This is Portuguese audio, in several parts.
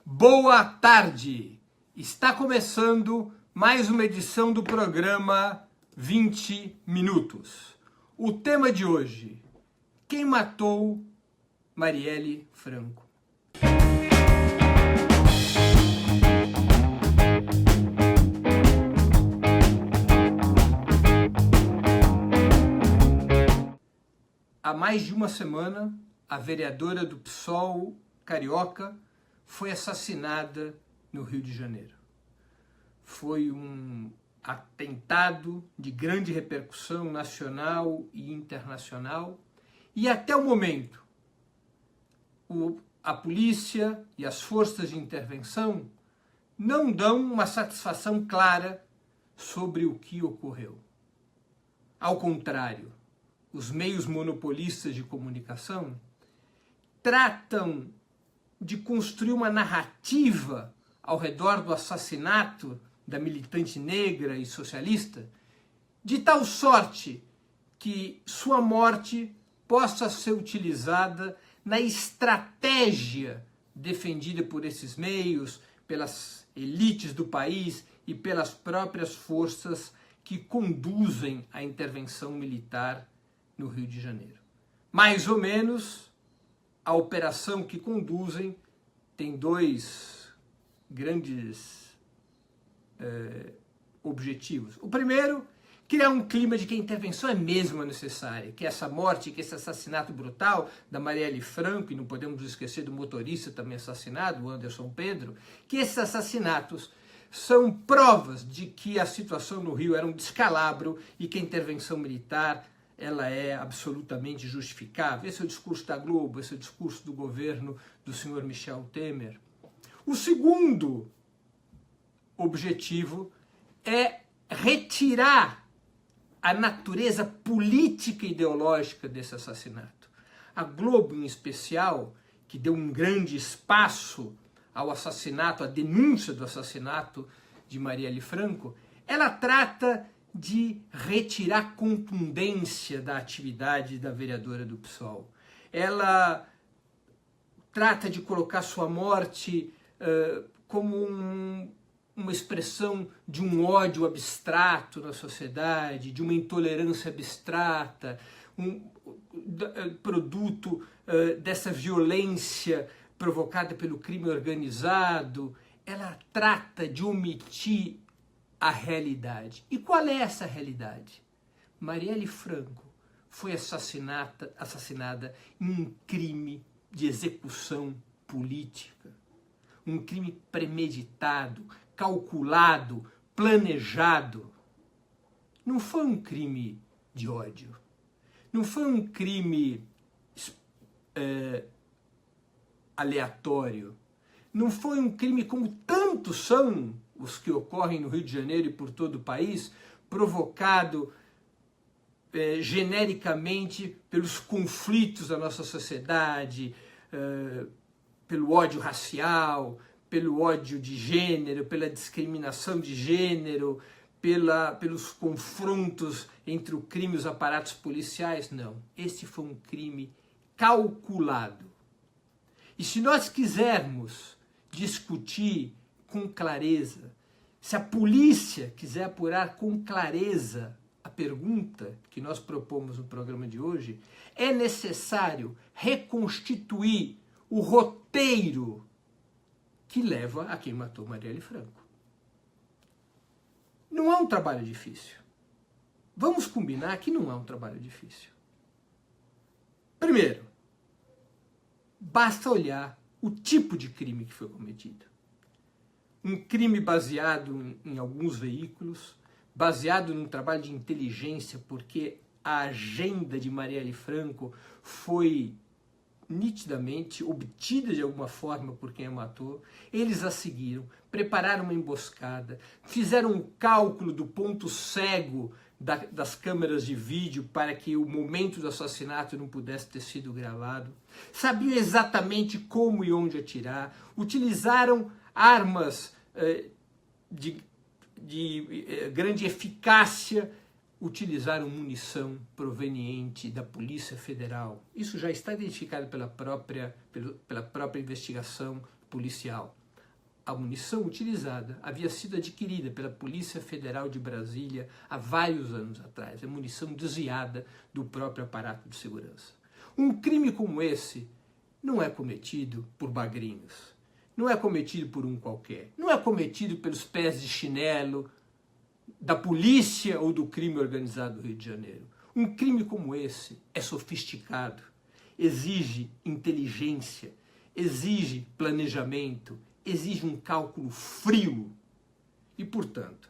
Boa tarde! Está começando mais uma edição do programa 20 Minutos. O tema de hoje: quem matou Marielle Franco? Há mais de uma semana, a vereadora do PSOL carioca foi assassinada no Rio de Janeiro. Foi um atentado de grande repercussão nacional e internacional e até o momento a polícia e as forças de intervenção não dão uma satisfação clara sobre o que ocorreu. Ao contrário, os meios monopolistas de comunicação tratam de construir uma narrativa ao redor do assassinato da militante negra e socialista, de tal sorte que sua morte possa ser utilizada na estratégia defendida por esses meios, pelas elites do país e pelas próprias forças que conduzem a intervenção militar no Rio de Janeiro. Mais ou menos, a operação que conduzem tem dois grandes objetivos. O primeiro, criar um clima de que a intervenção é mesmo necessária, que essa morte, que esse assassinato brutal da Marielle Franco, e não podemos esquecer do motorista também assassinado, o Anderson Pedro, que esses assassinatos são provas de que a situação no Rio era um descalabro e que a intervenção militar ela é absolutamente justificável. Esse é o discurso da Globo, esse é o discurso do governo do senhor Michel Temer. O segundo objetivo é retirar a natureza política e ideológica desse assassinato. A Globo, em especial, que deu um grande espaço ao assassinato, à denúncia do assassinato de Marielle Franco, ela trata de retirar contundência da atividade da vereadora do PSOL. Ela trata de colocar sua morte como uma expressão de um ódio abstrato na sociedade, de uma intolerância abstrata, produto dessa violência provocada pelo crime organizado. Ela trata de omitir a realidade. E qual é essa realidade? Marielle Franco foi assassinada em um crime de execução política, um crime premeditado, calculado, planejado. Não foi um crime de ódio, não foi um crime aleatório, não foi um crime como tantos são os que ocorrem no Rio de Janeiro e por todo o país, provocado genericamente pelos conflitos da nossa sociedade, pelo ódio racial, pelo ódio de gênero, pela discriminação de gênero, pelos confrontos entre o crime e os aparatos policiais. Não, esse foi um crime calculado. E se nós quisermos discutir com clareza, se a polícia quiser apurar com clareza a pergunta que nós propomos no programa de hoje, é necessário reconstituir o roteiro que leva a quem matou Marielle Franco. Não é um trabalho difícil. Vamos combinar que não é um trabalho difícil. Primeiro, basta olhar o tipo de crime que foi cometido. Um crime baseado em alguns veículos, baseado num trabalho de inteligência, porque a agenda de Marielle Franco foi nitidamente obtida de alguma forma por quem a matou. Eles a seguiram, prepararam uma emboscada, fizeram um cálculo do ponto cego das câmeras de vídeo para que o momento do assassinato não pudesse ter sido gravado, sabiam exatamente como e onde atirar, utilizaram armas de grande eficácia, utilizaram munição proveniente da Polícia Federal. Isso já está identificado pela própria investigação policial. A munição utilizada havia sido adquirida pela Polícia Federal de Brasília há vários anos atrás. É munição desviada do próprio aparato de segurança. Um crime como esse não é cometido por bagrinhos, não é cometido por um qualquer, não é cometido pelos pés de chinelo da polícia ou do crime organizado do Rio de Janeiro. Um crime como esse é sofisticado, exige inteligência, exige planejamento, exige um cálculo frio e, portanto,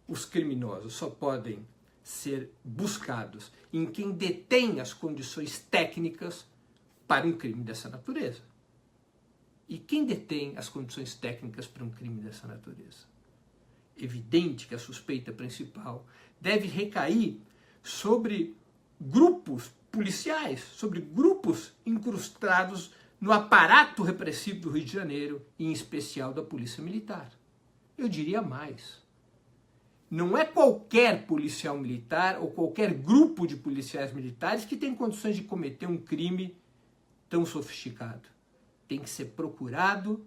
os criminosos só podem ser buscados em quem detém as condições técnicas para um crime dessa natureza. E quem detém as condições técnicas para um crime dessa natureza? Evidente que a suspeita principal deve recair sobre grupos policiais, sobre grupos incrustados no aparato repressivo do Rio de Janeiro, e em especial da Polícia Militar. Eu diria mais. Não é qualquer policial militar ou qualquer grupo de policiais militares que tem condições de cometer um crime tão sofisticado. Tem que ser procurado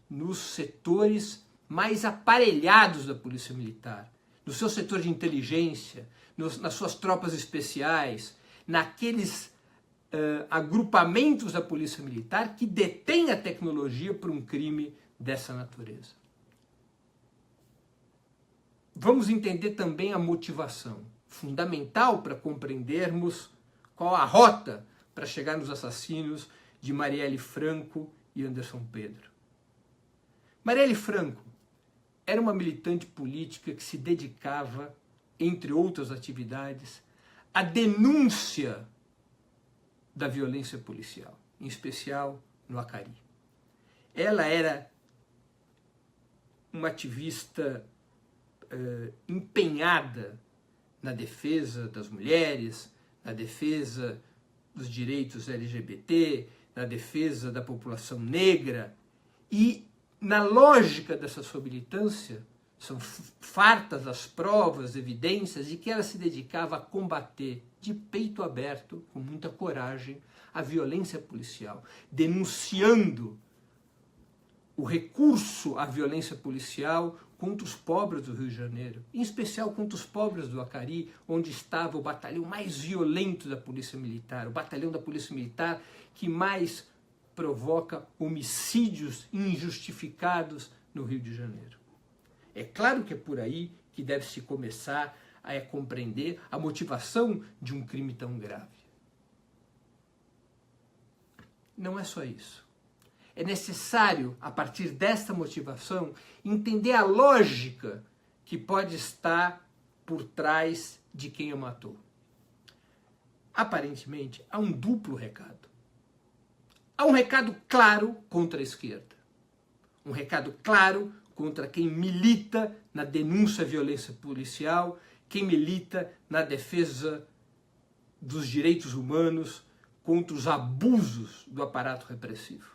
nos setores mais aparelhados da Polícia Militar, no seu setor de inteligência, nas suas tropas especiais, naqueles agrupamentos da Polícia Militar que detêm a tecnologia para um crime dessa natureza. Vamos entender também a motivação, fundamental para compreendermos qual a rota para chegar nos assassinos de Marielle Franco e Anderson Pedro. Marielle Franco era uma militante política que se dedicava, entre outras atividades, à denúncia da violência policial, em especial no Acari. Ela era uma ativista empenhada na defesa das mulheres, na defesa dos direitos LGBT, na defesa da população negra, e na lógica dessa sua militância, são fartas as provas, evidências, de que ela se dedicava a combater de peito aberto, com muita coragem, a violência policial, denunciando o recurso à violência policial contra os pobres do Rio de Janeiro, em especial contra os pobres do Acari, onde estava o batalhão mais violento da Polícia Militar, o batalhão da Polícia Militar que mais provoca homicídios injustificados no Rio de Janeiro. É claro que é por aí que deve-se começar a compreender a motivação de um crime tão grave. Não é só isso. É necessário, a partir desta motivação, entender a lógica que pode estar por trás de quem o matou. Aparentemente, há um duplo recado. Há um recado claro contra a esquerda. Um recado claro contra quem milita na denúncia à violência policial, quem milita na defesa dos direitos humanos contra os abusos do aparato repressivo.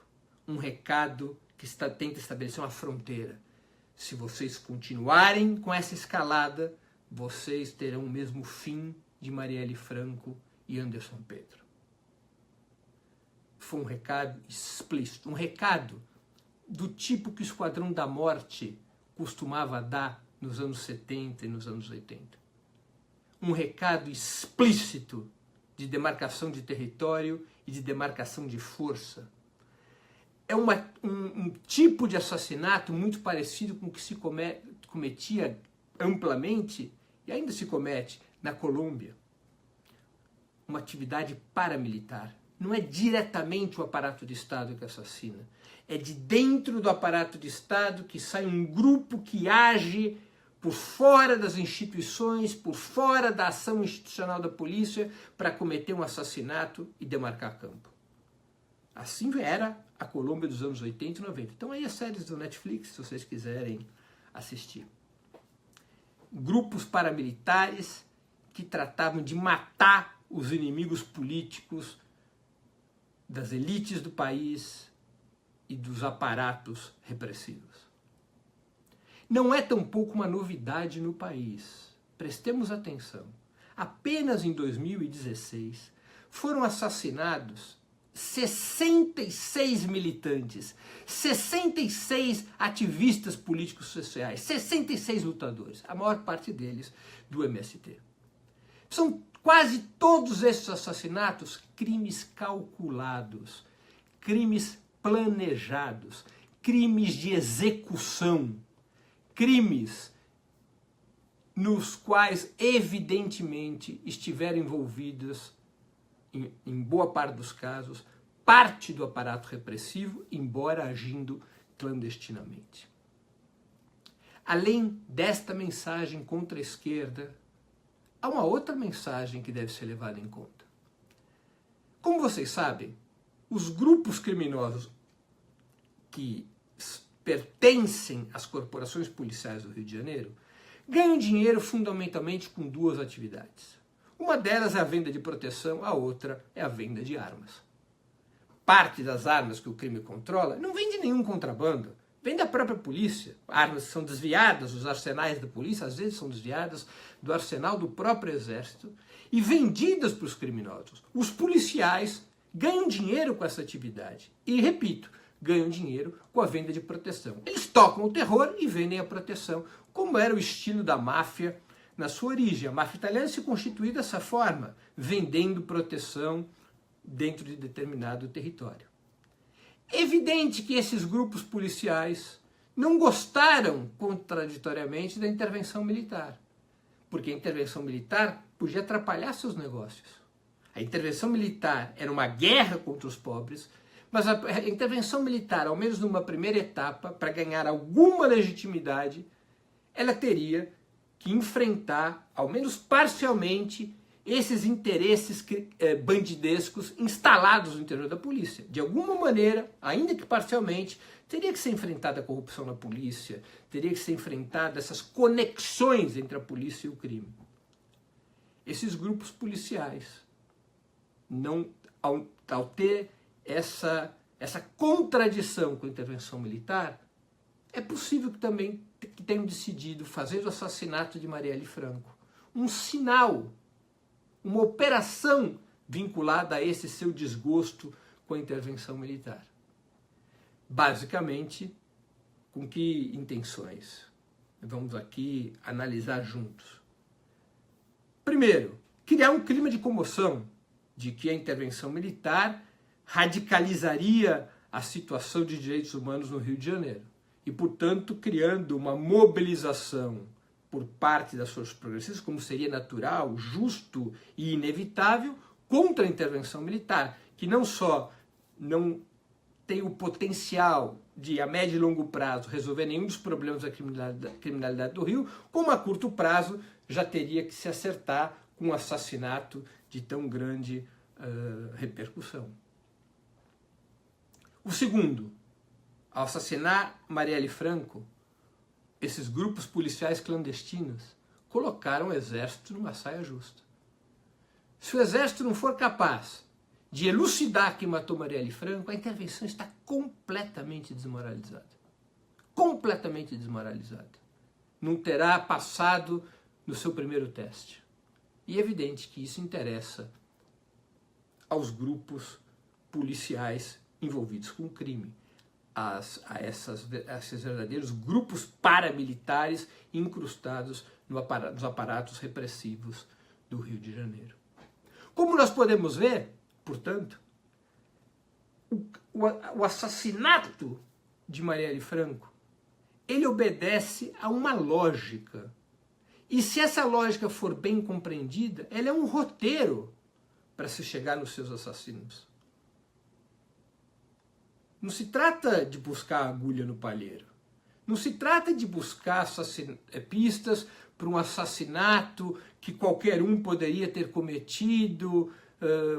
Um recado que tenta estabelecer uma fronteira. Se vocês continuarem com essa escalada, vocês terão o mesmo fim de Marielle Franco e Anderson Pedro. Foi um recado explícito, um recado do tipo que o Esquadrão da Morte costumava dar nos anos 70 e nos anos 80. Um recado explícito de demarcação de território e de demarcação de força. É um tipo de assassinato muito parecido com o que se cometia amplamente, e ainda se comete, na Colômbia. Uma atividade paramilitar. Não é diretamente o aparato de Estado que assassina. É de dentro do aparato de Estado que sai um grupo que age por fora das instituições, por fora da ação institucional da polícia, para cometer um assassinato e demarcar campo. Assim era a Colômbia dos anos 80 e 90. Então aí as séries do Netflix, se vocês quiserem assistir. Grupos paramilitares que tratavam de matar os inimigos políticos das elites do país e dos aparatos repressivos. Não é tampouco uma novidade no país. Prestemos atenção. Apenas em 2016 foram assassinados 66 militantes, 66 ativistas políticos sociais, 66 lutadores, a maior parte deles do MST. São quase todos esses assassinatos crimes calculados, crimes planejados, crimes de execução, crimes nos quais evidentemente estiveram envolvidas, em boa parte dos casos, parte do aparato repressivo, embora agindo clandestinamente. Além desta mensagem contra a esquerda, há uma outra mensagem que deve ser levada em conta. Como vocês sabem, os grupos criminosos que pertencem às corporações policiais do Rio de Janeiro ganham dinheiro fundamentalmente com duas atividades. Uma delas é a venda de proteção, a outra é a venda de armas. Parte das armas que o crime controla não vem de nenhum contrabando, vem da própria polícia. Armas são desviadas, os arsenais da polícia às vezes são desviadas do arsenal do próprio exército e vendidas para os criminosos. Os policiais ganham dinheiro com essa atividade e, repito, ganham dinheiro com a venda de proteção. Eles tocam o terror e vendem a proteção, como era o estilo da máfia na sua origem. A máfia italiana se constituiu dessa forma, vendendo proteção dentro de determinado território. É evidente que esses grupos policiais não gostaram, contraditoriamente, da intervenção militar, porque a intervenção militar podia atrapalhar seus negócios. A intervenção militar era uma guerra contra os pobres, mas a intervenção militar, ao menos numa primeira etapa, para ganhar alguma legitimidade, ela teria que enfrentar, ao menos parcialmente, esses interesses bandidescos instalados no interior da polícia. De alguma maneira, ainda que parcialmente, teria que ser enfrentada a corrupção na polícia, teria que ser enfrentada essas conexões entre a polícia e o crime. Esses grupos policiais, ao ter essa contradição com a intervenção militar, é possível que também tenham decidido fazer o assassinato de Marielle Franco. Um sinal, uma operação vinculada a esse seu desgosto com a intervenção militar. Basicamente, com que intenções? Vamos aqui analisar juntos. Primeiro, criar um clima de comoção de que a intervenção militar radicalizaria a situação de direitos humanos no Rio de Janeiro e, portanto, criando uma mobilização por parte das forças progressistas, como seria natural, justo e inevitável, contra a intervenção militar, que não só não tem o potencial de, a médio e longo prazo, resolver nenhum dos problemas da criminalidade do Rio, como a curto prazo já teria que se acertar com um assassinato de tão grande repercussão. O segundo, ao assassinar Marielle Franco, esses grupos policiais clandestinos colocaram o exército numa saia justa. Se o exército não for capaz de elucidar quem matou Marielle Franco, a intervenção está completamente desmoralizada. Completamente desmoralizada. Não terá passado no seu primeiro teste. E é evidente que isso interessa aos grupos policiais envolvidos com o crime, a esses verdadeiros grupos paramilitares incrustados nos aparatos repressivos do Rio de Janeiro. Como nós podemos ver, portanto, o assassinato de Marielle Franco, ele obedece a uma lógica. E se essa lógica for bem compreendida, ela é um roteiro para se chegar nos seus assassinos. Não se trata de buscar agulha no palheiro. Não se trata de buscar pistas para um assassinato que qualquer um poderia ter cometido,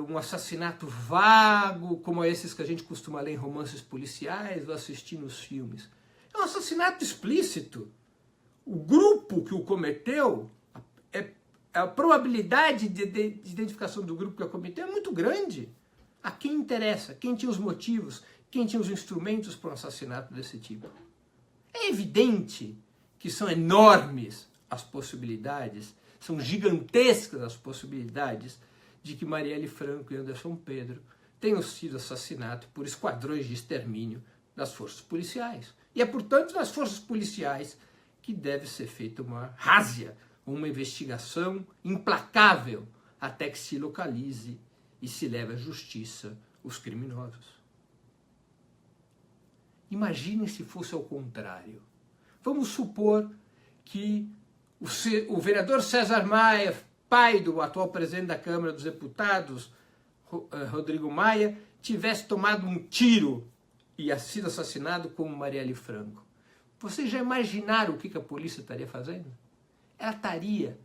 um assassinato vago, como esses que a gente costuma ler em romances policiais ou assistir nos filmes. É um assassinato explícito. O grupo que o cometeu, a probabilidade de identificação do grupo que o cometeu é muito grande. A quem interessa, quem tinha os motivos, quem tinha os instrumentos para um assassinato desse tipo. É evidente que são enormes as possibilidades, são gigantescas as possibilidades de que Marielle Franco e Anderson Pedro tenham sido assassinados por esquadrões de extermínio das forças policiais. E é, portanto, nas forças policiais que deve ser feita uma rázzia, uma investigação implacável, até que se localize e se leve à justiça os criminosos. Imagine se fosse ao contrário. Vamos supor que o vereador César Maia, pai do atual presidente da Câmara dos Deputados, Rodrigo Maia, tivesse tomado um tiro e sido assassinado como Marielle Franco. Vocês já imaginaram o que a polícia estaria fazendo? Ela estaria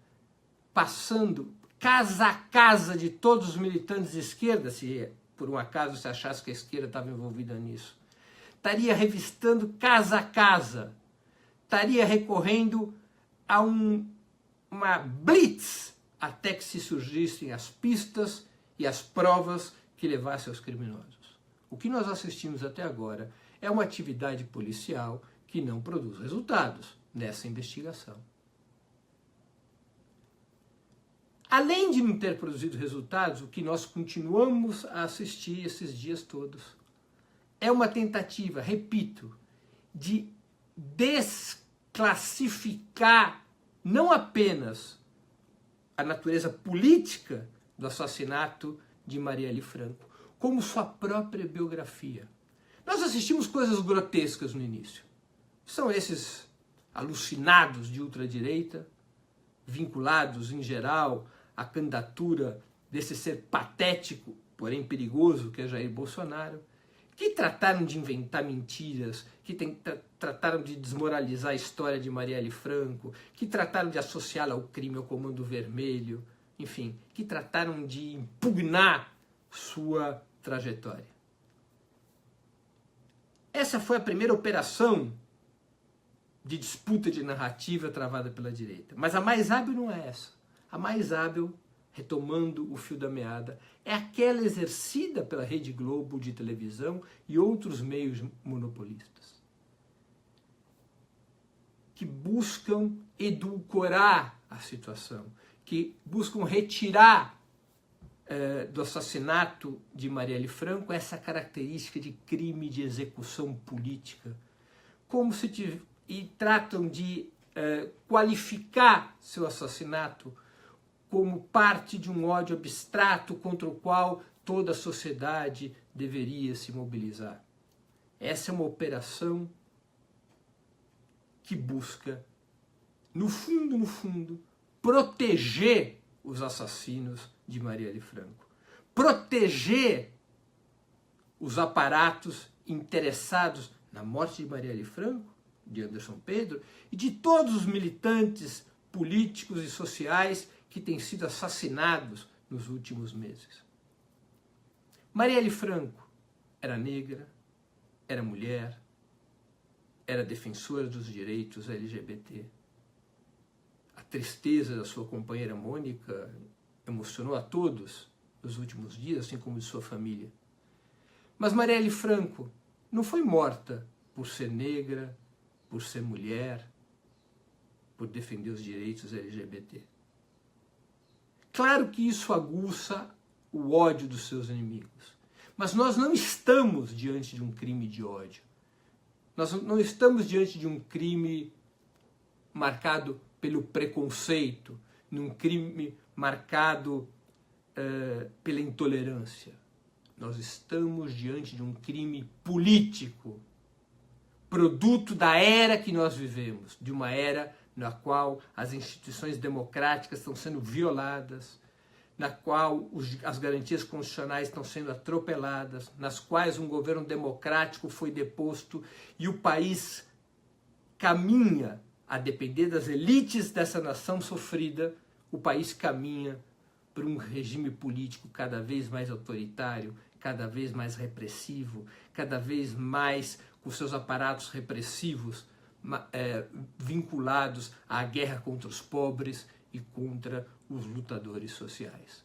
passando casa a casa de todos os militantes de esquerda, se por um acaso se achasse que a esquerda estava envolvida nisso. Estaria revistando casa a casa. Estaria recorrendo a uma blitz até que se surgissem as pistas e as provas que levassem aos criminosos. O que nós assistimos até agora é uma atividade policial que não produz resultados nessa investigação. Além de não ter produzido resultados, o que nós continuamos a assistir esses dias todos é uma tentativa, repito, de desclassificar não apenas a natureza política do assassinato de Marielle Franco, como sua própria biografia. Nós assistimos coisas grotescas no início. São esses alucinados de ultradireita, vinculados em geral à candidatura desse ser patético, porém perigoso, que é Jair Bolsonaro, que trataram de inventar mentiras, que trataram de desmoralizar a história de Marielle Franco, que trataram de associá-la ao crime, ao Comando Vermelho, enfim, que trataram de impugnar sua trajetória. Essa foi a primeira operação de disputa de narrativa travada pela direita. Mas a mais hábil não é essa. A mais hábil, retomando o fio da meada, é aquela exercida pela Rede Globo de televisão e outros meios monopolistas, que buscam edulcorar a situação, que buscam retirar do assassinato de Marielle Franco essa característica de crime de execução política, e tratam de qualificar seu assassinato como parte de um ódio abstrato contra o qual toda a sociedade deveria se mobilizar. Essa é uma operação que busca, no fundo, proteger os assassinos de Marielle Franco, proteger os aparatos interessados na morte de Marielle Franco, de Anderson Pedro, e de todos os militantes políticos e sociais que têm sido assassinados nos últimos meses. Marielle Franco era negra, era mulher, era defensora dos direitos LGBT. A tristeza da sua companheira Mônica emocionou a todos nos últimos dias, assim como de sua família. Mas Marielle Franco não foi morta por ser negra, por ser mulher, por defender os direitos LGBT. Claro que isso aguça o ódio dos seus inimigos, mas nós não estamos diante de um crime de ódio. Nós não estamos diante de um crime marcado pelo preconceito, num crime marcado pela intolerância. Nós estamos diante de um crime político, produto da era que nós vivemos, de uma era na qual as instituições democráticas estão sendo violadas, na qual as garantias constitucionais estão sendo atropeladas, nas quais um governo democrático foi deposto e o país caminha, a depender das elites dessa nação sofrida, o país caminha para um regime político cada vez mais autoritário, cada vez mais repressivo, cada vez mais com seus aparatos repressivos vinculados à guerra contra os pobres e contra os lutadores sociais.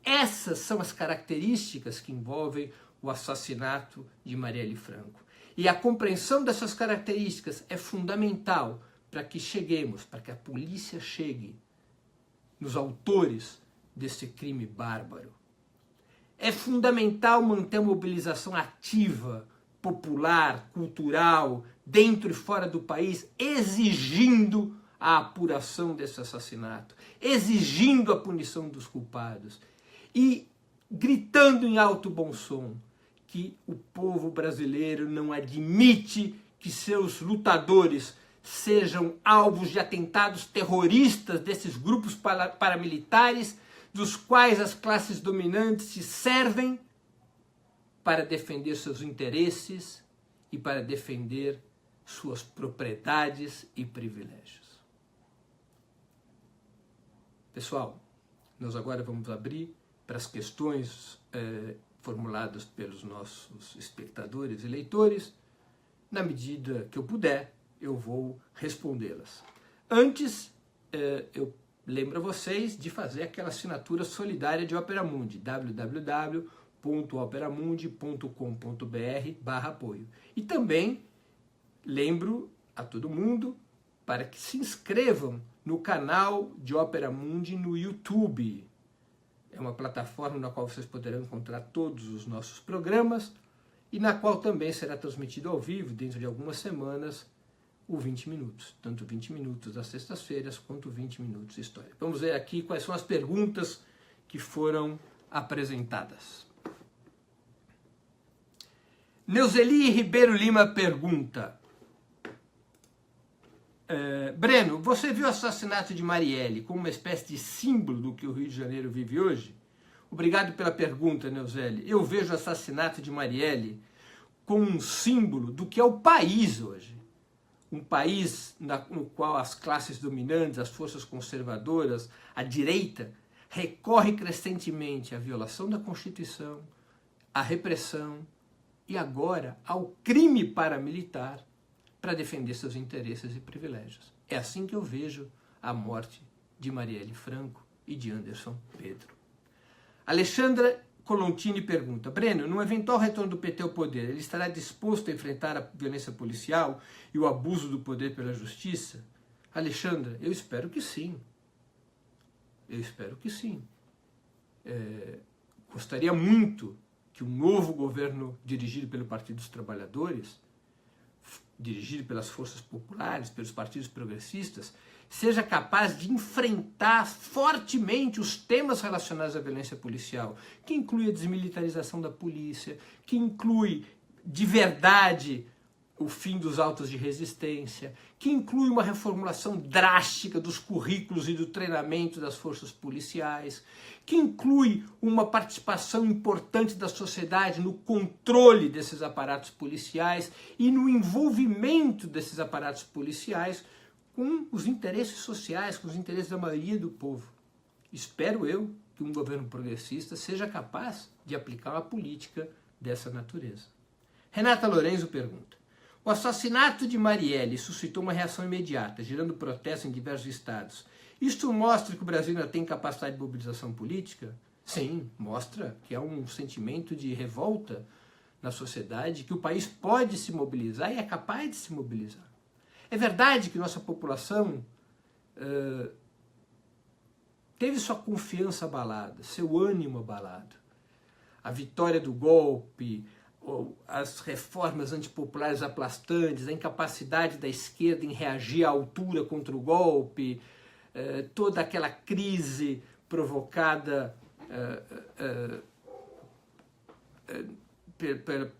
Essas são as características que envolvem o assassinato de Marielle Franco. E a compreensão dessas características é fundamental para que a polícia chegue nos autores desse crime bárbaro. É fundamental manter a mobilização ativa, popular, cultural, dentro e fora do país, exigindo a apuração desse assassinato, exigindo a punição dos culpados e gritando em alto bom som que o povo brasileiro não admite que seus lutadores sejam alvos de atentados terroristas desses grupos paramilitares, dos quais as classes dominantes se servem para defender seus interesses e para defender suas propriedades e privilégios. Pessoal, nós agora vamos abrir para as questões formuladas pelos nossos espectadores e leitores. Na medida que eu puder, eu vou respondê-las. Antes, eu lembro a vocês de fazer aquela assinatura solidária de Opera Mundi, www.operamundi.com.br/apoio. E também lembro a todo mundo para que se inscrevam no canal de Opera Mundi no YouTube. É uma plataforma na qual vocês poderão encontrar todos os nossos programas e na qual também será transmitido ao vivo, dentro de algumas semanas, o 20 Minutos. Tanto 20 Minutos às sextas-feiras, quanto 20 Minutos de História. Vamos ver aqui quais são as perguntas que foram apresentadas. Neuzeli Ribeiro Lima pergunta: Breno, você viu o assassinato de Marielle como uma espécie de símbolo do que o Rio de Janeiro vive hoje? Obrigado pela pergunta, Neuzeli. Eu vejo o assassinato de Marielle como um símbolo do que é o país hoje. Um país no qual as classes dominantes, as forças conservadoras, a direita, recorre crescentemente à violação da Constituição, à repressão e agora ao crime paramilitar para defender seus interesses e privilégios. É assim que eu vejo a morte de Marielle Franco e de Anderson Pedro. Alexandra Colontini pergunta: Breno, no eventual retorno do PT ao poder, ele estará disposto a enfrentar a violência policial e o abuso do poder pela justiça? Alexandra, eu espero que sim. Eu espero que sim. Gostaria muito que um novo governo dirigido pelo Partido dos Trabalhadores, dirigido pelas forças populares, pelos partidos progressistas, seja capaz de enfrentar fortemente os temas relacionados à violência policial, que inclui a desmilitarização da polícia, que inclui de verdade o fim dos autos de resistência, que inclui uma reformulação drástica dos currículos e do treinamento das forças policiais, que inclui uma participação importante da sociedade no controle desses aparatos policiais e no envolvimento desses aparatos policiais com os interesses sociais, com os interesses da maioria do povo. Espero eu que um governo progressista seja capaz de aplicar uma política dessa natureza. Renata Lorenzo pergunta: o assassinato de Marielle suscitou uma reação imediata, gerando protesto em diversos estados. Isto mostra que o Brasil ainda tem capacidade de mobilização política? Sim, mostra que há um sentimento de revolta na sociedade, que o país pode se mobilizar e é capaz de se mobilizar. É verdade que nossa população teve sua confiança abalada, seu ânimo abalado. A vitória do golpe, as reformas antipopulares aplastantes, a incapacidade da esquerda em reagir à altura contra o golpe, toda aquela crise provocada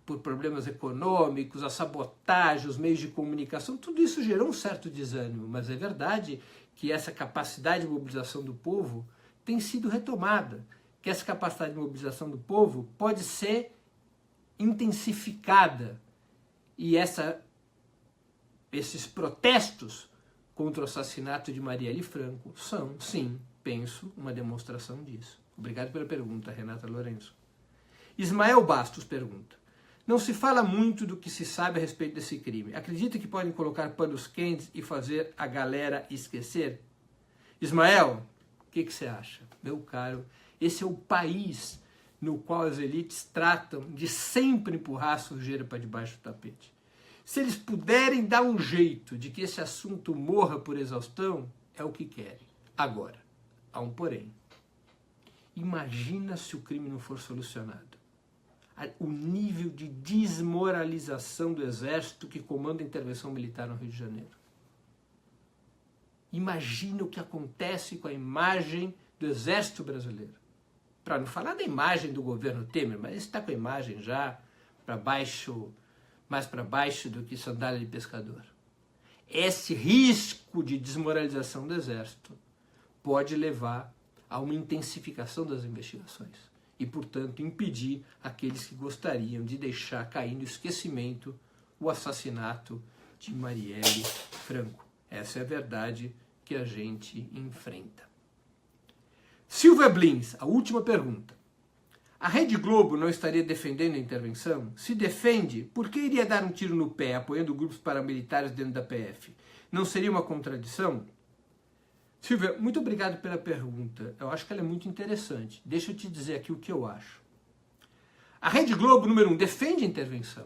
por problemas econômicos, a sabotagem, os meios de comunicação, tudo isso gerou um certo desânimo, mas é verdade que essa capacidade de mobilização do povo tem sido retomada, que essa capacidade de mobilização do povo pode ser intensificada e esses protestos contra o assassinato de Marielle Franco são, sim, penso, uma demonstração disso. Obrigado pela pergunta, Renata Lourenço. Ismael Bastos pergunta: não se fala muito do que se sabe a respeito desse crime. Acredita que podem colocar panos quentes e fazer a galera esquecer? Ismael, o que você acha? Meu caro, esse é o país no qual as elites tratam de sempre empurrar a sujeira para debaixo do tapete. Se eles puderem dar um jeito de que esse assunto morra por exaustão, é o que querem. Agora, há um porém. Imagina se o crime não for solucionado. O nível de desmoralização do Exército que comanda a intervenção militar no Rio de Janeiro. Imagina o que acontece com a imagem do Exército Brasileiro. Para não falar da imagem do governo Temer, mas está com a imagem já mais para baixo do que sandália de pescador. Esse risco de desmoralização do Exército pode levar a uma intensificação das investigações e, portanto, impedir aqueles que gostariam de deixar cair no esquecimento o assassinato de Marielle Franco. Essa é a verdade que a gente enfrenta. Silvia Blins, a última pergunta. A Rede Globo não estaria defendendo a intervenção? Se defende, por que iria dar um tiro no pé apoiando grupos paramilitares dentro da PF? Não seria uma contradição? Silvia, muito obrigado pela pergunta. Eu acho que ela é muito interessante. Deixa eu te dizer aqui o que eu acho. A Rede Globo, número 1, defende a intervenção.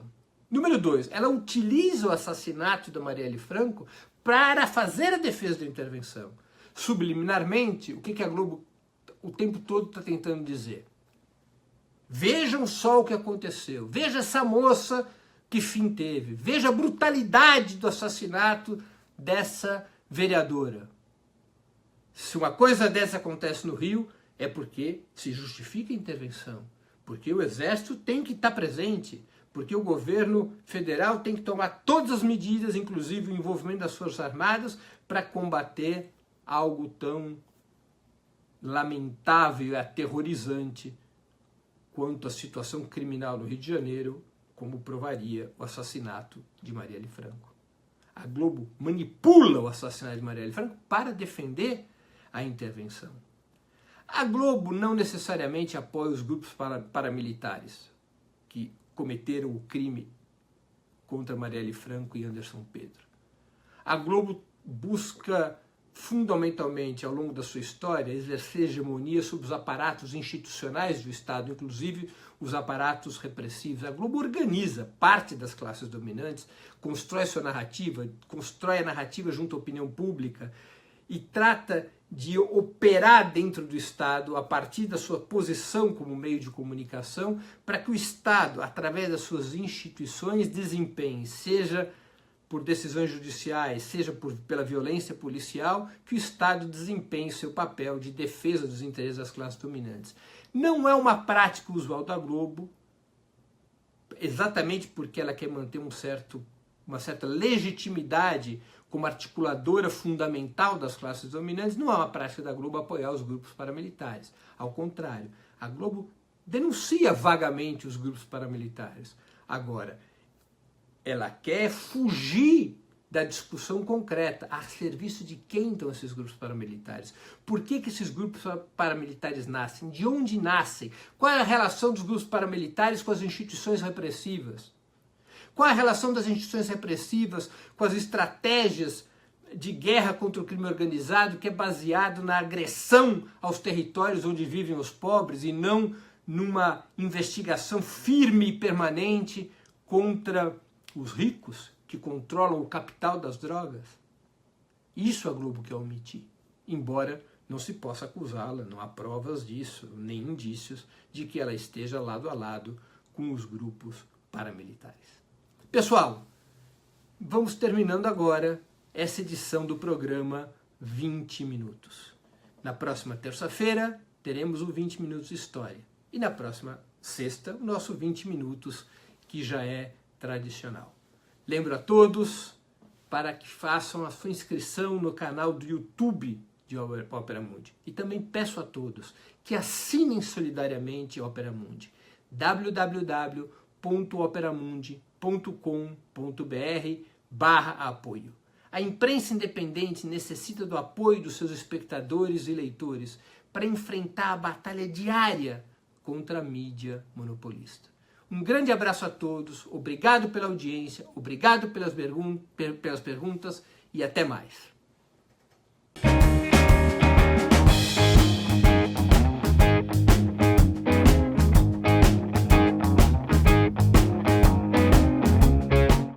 Número 2, ela utiliza o assassinato da Marielle Franco para fazer a defesa da intervenção. Subliminarmente, o que a Globo o tempo todo está tentando dizer? Vejam só o que aconteceu. Veja essa moça que fim teve. Veja a brutalidade do assassinato dessa vereadora. Se uma coisa dessa acontece no Rio, é porque se justifica a intervenção. Porque o Exército tem que estar presente. Porque o governo federal tem que tomar todas as medidas, inclusive o envolvimento das Forças Armadas, para combater algo tão lamentável e aterrorizante quanto a situação criminal no Rio de Janeiro, como provaria o assassinato de Marielle Franco. A Globo manipula o assassinato de Marielle Franco para defender a intervenção. A Globo não necessariamente apoia os grupos paramilitares que cometeram o crime contra Marielle Franco e Anderson Pedro. A Globo busca fundamentalmente, ao longo da sua história, exercer hegemonia sobre os aparatos institucionais do Estado, inclusive os aparatos repressivos. A Globo organiza parte das classes dominantes, constrói sua narrativa, constrói a narrativa junto à opinião pública e trata de operar dentro do Estado a partir da sua posição como meio de comunicação para que o Estado, através das suas instituições, desempenhe, seja por decisões judiciais, seja pela violência policial, que o Estado desempenhe seu papel de defesa dos interesses das classes dominantes. Não é uma prática usual da Globo, exatamente porque ela quer manter uma certa legitimidade como articuladora fundamental das classes dominantes. Não é uma prática da Globo apoiar os grupos paramilitares. Ao contrário, a Globo denuncia vagamente os grupos paramilitares. Agora, ela quer fugir da discussão concreta. A serviço de quem estão esses grupos paramilitares? Por que esses grupos paramilitares nascem? De onde nascem? Qual é a relação dos grupos paramilitares com as instituições repressivas? Qual é a relação das instituições repressivas com as estratégias de guerra contra o crime organizado, que é baseado na agressão aos territórios onde vivem os pobres e não numa investigação firme e permanente contra os ricos que controlam o capital das drogas? Isso a Globo quer omitir, embora não se possa acusá-la, não há provas disso, nem indícios de que ela esteja lado a lado com os grupos paramilitares. Pessoal, vamos terminando agora essa edição do programa 20 Minutos. Na próxima terça-feira teremos o 20 Minutos de História e na próxima sexta o nosso 20 Minutos, que já é tradicional. Lembro a todos para que façam a sua inscrição no canal do YouTube de Opera Mundi. E também peço a todos que assinem solidariamente a Opera Mundi. www.operamundi.com.br/apoio. A imprensa independente necessita do apoio dos seus espectadores e leitores para enfrentar a batalha diária contra a mídia monopolista. Um grande abraço a todos, obrigado pela audiência, obrigado pelas perguntas e até mais.